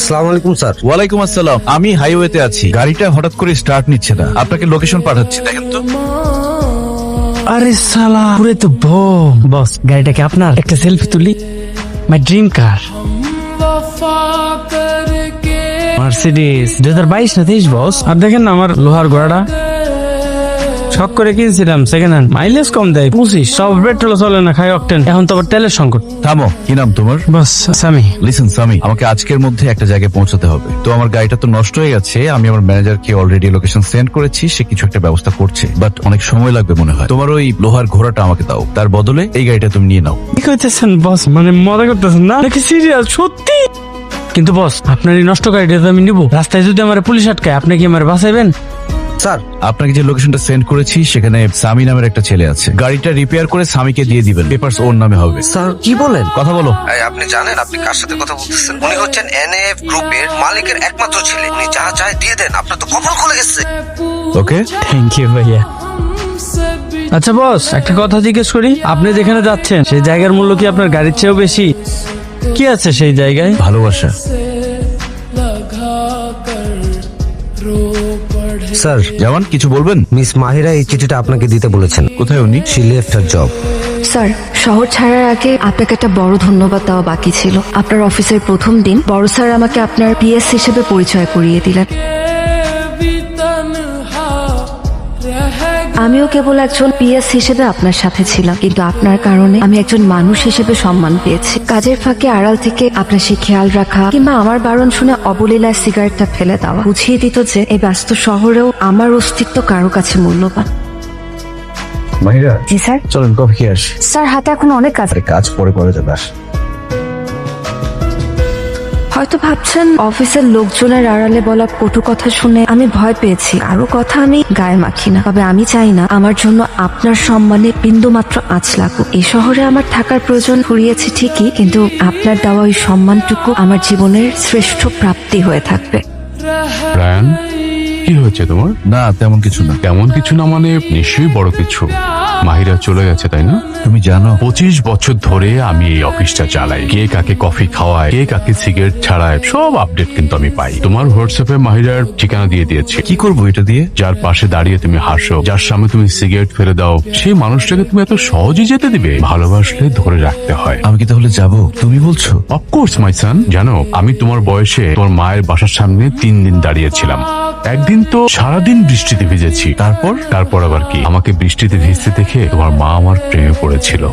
আসসালামু আলাইকুম স্যার। ওয়ালাইকুম আসসালাম। আমি হাইওয়েতে আছি, গাড়িটা হঠাৎ করে স্টার্ট নিচ্ছে না, আপনাকে লোকেশন পাঠাচ্ছি, দেখেন তো। আরে সালা পুরে তো বম। বস গাড়িটাকে আপনার? একটা সেলফি তুলি। মাই ড্রিম কার মার্সিডিজ 2022 না 23 বস। আর দেখেন না আমার লোহার ঘোড়াটা শখ করে কিনছিলাম সেকেন্ড হ্যান্ড, মাইলেজ কম দেয় 25, সব পেট্রোল চলে না, খাই অকটেন। এখন তো আবার তেলের সংকট। থামো, কি নাম তোমার? বস সামি। লিসেন সামি, আমাকে আজকের মধ্যে একটা জায়গায় পৌঁছাতে হবে। তো আমার গাড়িটা তো নষ্ট হয়ে গেছে, আমি আমার ম্যানেজারকে অলরেডি লোকেশন সেন্ড করেছি, সে কিছু একটা ব্যবস্থা করছে, বাট অনেক সময় লাগবে মনে হয়। তোমার ওই লোহার ঘোড়াটা আমাকে দাও, তার বদলে এই গাড়িটা তুমি নিয়ে নাও। কি করতেছেন বস? মানে মজা করতেছেন না নাকি সিরিয়াস সত্যি? কিন্তু বস আপনার এই নষ্ট গাড়িটা তো আমি নিবো। রাস্তায় যদি আমার পুলিশ আটকায় আপনি কি আমার বাঁচাইবেন? স্যার, আপনাকে যে লোকেশনটা সেন্ড করেছি সেখানে সামি নামের একটা ছেলে আছে, গাড়িটা রিপেয়ার করে সামিকে দিয়ে দিবেন, পেপারস ওর নামে হবে। স্যার কি বলেন? কথা বলো। আপনি জানেন আপনি কার সাথে কথা বলতেছেন? উনি হচ্ছেন এনএফ গ্রুপের মালিকের একমাত্র ছেলে। উনি যা চায় দিয়ে দেন, আপনার তো কপাল খুলে গেছে। ওকে, থ্যাংক ইউ ভাইয়া। আচ্ছা বস, একটা কথা জিজ্ঞেস করি, আপনি যেখানে যাচ্ছেন সেই জায়গার মূল্য কি আপনার গাড়ির চেয়েও বেশি? কি আছে সেই জায়গায়? ভালোবাসা। স্যার, জওয়ান কিছু বলবেন? মিস মাহিরা এই চিঠিটা আপনাকে দিতে বলেছেন। কোথায় উনি? She left her job. Sir, শহর ছাড়ার আগে আপনাকে একটা বড় ধন্যবাদ দেওয়া বাকি ছিল। আপনার অফিসের প্রথম দিন বড় স্যার আমাকে আপনার পিএস হিসেবে পরিচয় করিয়ে দিলেন। আমিও কেবল একজন পিএস হিসেবে আপনার সাথে ছিলাম, কিন্তু আপনার কারণে আমি একজন মানুষ হিসেবে সম্মান পেয়েছি। কাজের ফাঁকে আড়াল থেকে আপনার সে খেয়াল রাখা কিংবা আমার বারণ শুনে অবলীলায় সিগারেটটা ফেলে দেওয়া বুঝিয়ে দিত যে এই ব্যস্ত শহরেও আমার অস্তিত্ব কারো কাছে মূল্যবান। মাহিরা, জি স্যার। চলেন কফি খেয়ে আসি। স্যার, হাতে এখন অনেক কাজ। কাজ পরে করে যাবে। আস। হয়তো ভাবছেন অফিসের লোকজনের আড়ালে বলা কটু কথা শুনে আমি ভয় পেয়েছি। আরো কথা আমি গায়ে মাখি না, তবে আমি চাই না আমার জন্য আপনার সম্মানে বিন্দুমাত্র আঁচ লাগুক। এই শহরে আমার থাকার প্রয়োজন ফুরিয়েছে ঠিকই, কিন্তু আপনার দেওয়া ওই সম্মানটুকু আমার জীবনের শ্রেষ্ঠ প্রাপ্তি হয়ে থাকবে। রায়ান, কি হয়েছে তোমার? না, তেমন কিছু না। তেমন কিছু না মানে নিশ্চয়ই বড় কিছু। মাহিরা চলে গেছে তাই না? তুমি জানো 25 বছর ধরে আমি এই অফিসটা চালাই। কে কাকে কফি খাওয়ায়, কে কাকে সিগারেট ছাড়ায়, সব আপডেট কিন্তু আমি পাই। তোমার হোয়াটসঅ্যাপে মাহিরার ঠিকানা দিয়ে দিয়েছি। কি করবো এটা দিয়ে? যার পাশে দাঁড়িয়ে তুমি হাসো, যার সামনে তুমি সিগারেট ফেলে দাও, সেই মানুষটাকে তুমি এত সহজে যেতে দিবে? ভালোবাসলে ধরে রাখতে হয়। আমি কি তাহলে যাবো তুমি বলছো? অফকোর্স মাই সান। জানো, আমি তোমার বয়সে তোমার মায়ের বাসার সামনে 3 দিন দাঁড়িয়েছিলাম। একদিন তো সারাদিন বৃষ্টিতে ভিজেছি। তারপর আবার কি, আমাকে বৃষ্টিতে ভিজতে দেখে তোমার মা আমার প্রেমে পড়েছিল।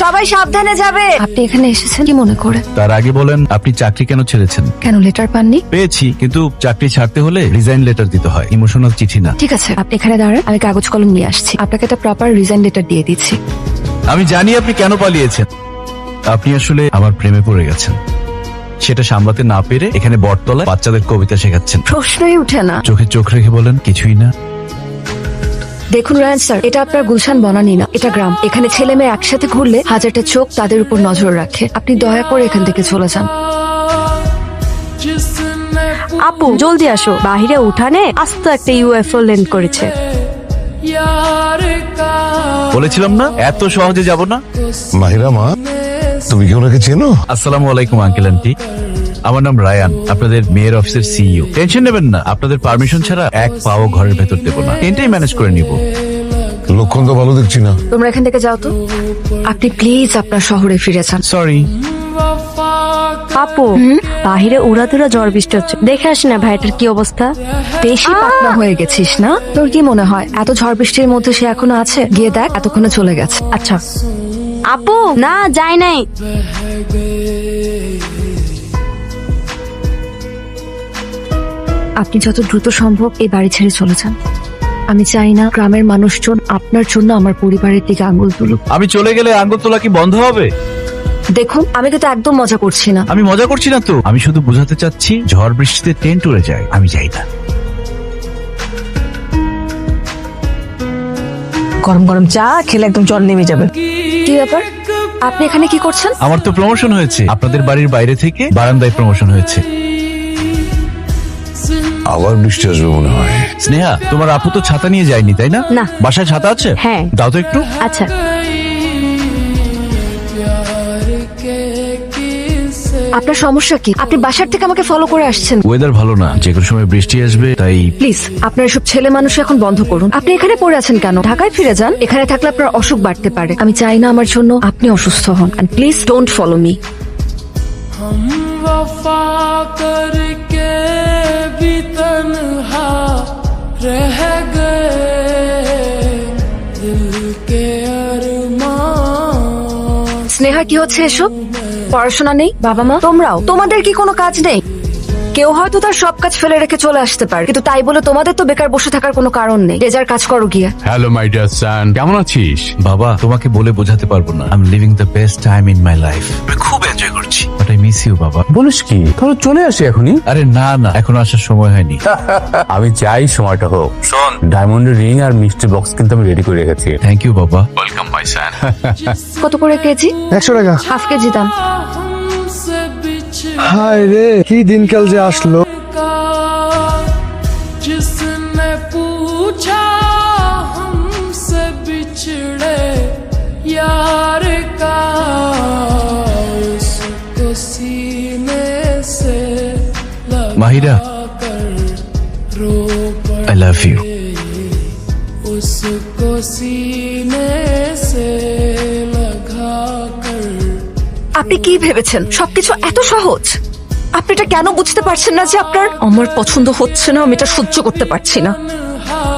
সবাই সাবধানে যাবে। আপনি এখানে এসেছেন কি মনে করে? তার আগে বলেন, আপনি চাকরি কেন ছেড়েছেন? কেন, লেটার পাননি? পেয়েছি, কিন্তু চাকরি ছাড়তে হলে রিজাইন লেটার দিতে হয়, ইমোশনাল চিঠি না। ঠিক আছে, আপনি এখানে দাঁড়ান, আমি কাগজ কলম নিয়ে আসছি। আপনাকে একটা প্রপার রিজাইন লেটার দিয়ে দিচ্ছি। আমি জানি আপনি কেন পালিয়েছেন। আপনি আসলে আমার প্রেমে পড়ে গেছেন, সেটা সামলাতে না পেরে এখানে বটতলায় বাচ্চাদের কবিতা শেখাচ্ছেন। প্রশ্নই উঠে না। চোখে চোখ রেখে বলেন কিছুই না। দেখুন রায়ান স্যার, এটা আপনার গুলশান বনানী না, এটা গ্রাম। এখানে ছেলে মেয়ে একসাথে ঘুরলে হাজারটা চোখ তাদের উপর নজর রাখে। আপনি দয়া করে এখান থেকে চলে যান। আপু জলদি আসো, বাহিরে উঠানে আস্ত একটা ইউএফও ল্যান্ড করেছে। বলেছিলাম না এত সহজে যাব না। মাহিরা মা, তুমি কি ওনাকে চেনো? আসসালামু আলাইকুম আঙ্কেল আন্টি, আমার নাম রায়ান, আপনাদের মেয়ের অফিসের সিইও। টেনশন নেবেন না, আপনাদের পারমিশন ছাড়া এক পাও ঘরের ভেতর দেবো না, এটাই ম্যানেজ করে নিব। লক্ষণ তো ভালো দেখছি না। তোমরা এখান থেকে যাও তো। আপনি প্লিজ আপনার শহরে ফিরে যান। সরি। আপু বাহিরে উড়াধুরা ঝড় বৃষ্টি হচ্ছে, দেখে আসি না ভাইটার কি অবস্থা। বেশি পাতলা হয়ে গেছিস না? তোর কি মনে হয় এত ঝড় বৃষ্টির মধ্যে সে এখনো আছে? গিয়ে দেখ, এতক্ষণে চলে গেছে। আচ্ছা আপু, না যাই নাই। আপনি যত দ্রুত সম্ভব এই বাড়ি ছেড়ে চলে যান। আমি চাই না গ্রামের মানুষজন আপনার জন্য আমার পরিবারের দিকে আঙ্গুল তুলুক। আমি চলে গেলে আঙ্গুল তোলা কি বন্ধ হবে? দেখুন, আমি কিন্তু একদম মজা করছি না। আমি মজা করছি না তো, আমি শুধু বোঝাতে চাচ্ছি ঝড় বৃষ্টিতে টেন্ট উড়ে যায়, আমি যাই না। গরম গরম চা খেলে একদম জ্বর নেমে যাবে। কি ব্যাপার, আপনি এখানে কি করছেন? আমার তো প্রমোশন হয়েছে, আপনাদের বাড়ির বাইরে থেকে বারান্দায় প্রমোশন হয়েছে। আবার বৃষ্টি আসবে মনে হয়। স্নেহা, তোমার আপু তো ছাতা নিয়ে যায়নি তাই না? না। বাসায় ছাতা আছে? হ্যাঁ। দাও তো একটু। আচ্ছা। আপনার সমস্যা কি? আপনি বাসার থেকে আমাকে ফলো করে আসছেন। ওয়েদার ভালো না, যে কোনো সময় বৃষ্টি আসবে, তাই প্লিজ আপনার এসব ছেলে মানুষ এখন বন্ধ করুন। আপনি এখানে পড়ে আছেন কেন? ঢাকায় ফিরে যান। এখানে থাকলে আপনার অসুখ বাড়তে পারে। আমি চাই না আমার জন্য আপনি অসুস্থ হন। And please don't follow me. Sneha, কি হচ্ছে এসব? পড়াশোনা নেই, বাবা মা, তোমরাও, তোমাদের কি কোনো কাজ নেই? কেউ হয়তো তার সব কাজ ফেলে রেখে চলে আসতে পারে, কিন্তু তাই বলে তোমাদের তো বেকার বসে থাকার কোনো কারণ নেই। যে যার কাজ করো গিয়ে। হ্যালো মাই ডিয়ার সান, কেমন আছিস? বাবা, তোমাকে বলে বোঝাতে পারবো না। I am living the best time in my life. আমি খুব এনজয় করছি, বাট আই মিস ইউ বাবা। বলিস কি? তাহলে চলে আসি এখনই। আরে না না, এখন আসার সময় হয়নি। আমি চাই সময়টা হোক। শোন, ডায়মন্ডের রিং আর মিষ্টি বক্স কিন্তু আমি রেডি করে রেখেছি। থ্যাংক ইউ বাবা। ওয়েলকাম মাই সান। কত করে কেজি? 100 টাকা। হাফ কেজি দাম। হায় রে, কি দিনকাল যে আসলো। जिसने पूछा हमसे बिछड़े यार का उसको सीने से মাহিরা, रो আই লাভ ইউ। उसको सीने से लगा कर। আপনি কি ভেবেছেন সবকিছু এত সহজ? আপনি এটা কেন বুঝতে পারছেন না যে আপনার আমার পছন্দ হচ্ছে না, আমি এটা সহ্য করতে পারছি না।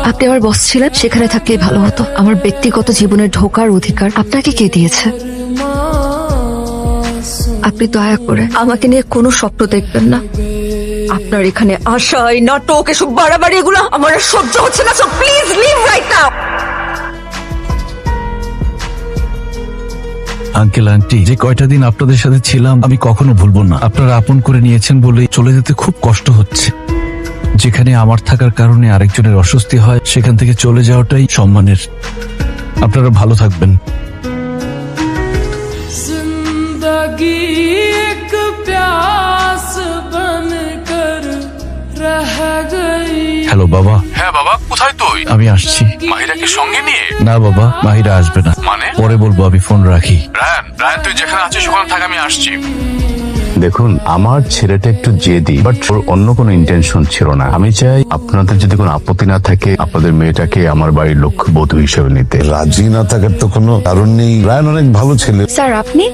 আপনি আমার বস ছিলেন, সেখানে থাকলেই ভালো হতো। আমার ব্যক্তিগত জীবনে ঢোকার অধিকার আপনাকে কে দিয়েছে? আপনি দয়া করে আমাকে নিয়ে কোনো স্বপ্ন দেখবেন না। আপনার এখানে আশা, এই নাটক, এসব বাড়াবাড়ি, এগুলো আমার আর সহ্য হচ্ছে না। So please leave right now. Uncle aunty, যে কয়টা দিন আপনাদের সাথে ছিলাম আমি কখনো ভুলবো না। আপনারা আপন করে নিয়েছেন বলে চলে যেতে খুব কষ্ট হচ্ছে। যেখানে আমার থাকার কারণে আরেকজনের অস্বস্তি হয়, সেখান থেকে চলে যাওয়াটাই সম্মানের। আপনারা ভালো থাকবেন। जिंदगी एक प्यास बन कर रह गई। হ্যালো বাবা। হ্যাঁ বাবা, কোথায় তুই? আমি আসছি। মাহিরাকে সঙ্গে নিয়ে? না বাবা, মাহিরা আসবে না। মানে? পরে বলবো, আমি ফোন রাখি। রায়ান, রায়ান তুই যেখানে আছিস ওখানে থাক, আমি আসছি। দেখুন, আমার ছেলেটা একটু জেদি, বাট ওর অন্য কোনো ইন্টেনশন ছিল না। আমি চাই আপনাদের যদি কোনো আপত্তি না থাকে, আপনাদের মেয়েটাকে আমার বাড়ির লক্ষ্যবধূ হিসেবে নিতে। রাজি না থাকার তো কোনো কারণ নেই। রায়ন অনেক ভালো ছেলে। স্যার, আপনি?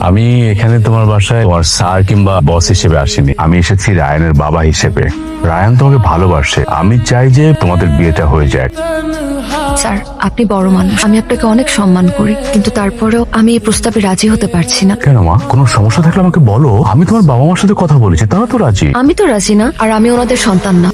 আমি এখানে তোমার বাসায় তোমার স্যার কিংবা বস হিসেবে আসিনি। আমি এসেছি রায়ানের বাবা হিসেবে। রায়ান তোমাকে ভালোবাসে। আমি চাই যে তোমাদের বিয়েটা হয়ে যায়। স্যার, আপনি বড় মানুষ, আমি আপনাকে অনেক সম্মান করি, কিন্তু তারপরেও আমি এই প্রস্তাবে রাজি হতে পারছি না। কেন মা? কোনো সমস্যা থাকলে আমাকে বলো। আমি তোমার বাবা মার সাথে কথা বলেছি, তারা তো রাজি। আমি তো রাজি না, আর আমি ওনাদের সন্তান না।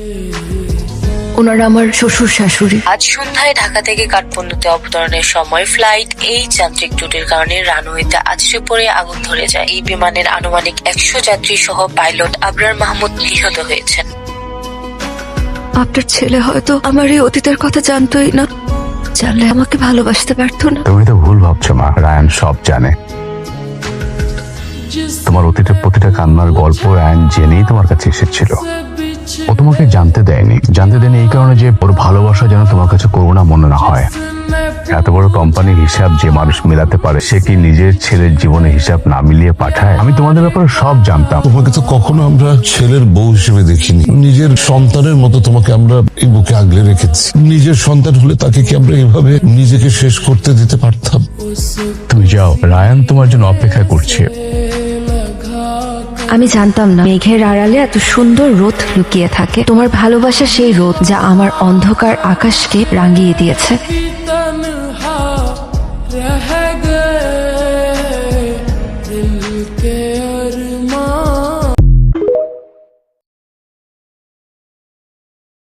ওনারা আমার শ্বশুর শাশুড়ি। আজ সন্ধ্যায় ঢাকা থেকে কাঠমান্ডুতে অবতরণের সময় ফ্লাইট এই যান্ত্রিক ত্রুটির কারণে রানওয়েতে আছড়ে পড়ে আগুন ধরে যায়। এই বিমানের আনুমানিক 100 যাত্রী সহ পাইলট আবরার মাহমুদ নিহত হয়েছেন। আপনার ছেলে হয়তো আমার এই অতীতের কথা জানতোই না, জানলে আমাকে ভালোবাসতে পারতো না। তুমি তো ভুল ভাবছো মা, রায়ান সব জানে। তোমার অতীতের প্রতিটা কান্নার গল্প রায়ান জেনেই তোমার কাছে এসেছিল। ও তোমাকে জানতে দেয়নি এই কারণে যে ওর ভালোবাসা যেন তোমার কাছে করুণা মনে না হয়। এত বড় কোম্পানির হিসাব যে মানুষ মেলাতে পারে, সে কি নিজের ছেলের জীবনের হিসাব না মিলিয়ে পাঠায়? আমি তোমাদের ব্যাপারে সব জানতাম। তোমাকে তো কখনো আমরা ছেলের বউ হিসেবে দেখিনি। নিজের সন্তানের মতো তোমাকে আমরা এই বুকে আগলে রেখেছি। নিজের সন্তান হলে তাকে কি আমরা এভাবে নিজেকে শেষ করতে দিতে পারতাম? তুমি যাও, রায়ান তোমার জন্য অপেক্ষা করছে। আমি জানতাম না মেঘের আড়ালে এত সুন্দর রোদ লুকিয়ে থাকে। তোমার ভালোবাসা সেই রোদ যা আমার অন্ধকার আকাশকে রাঙিয়ে দিয়েছে।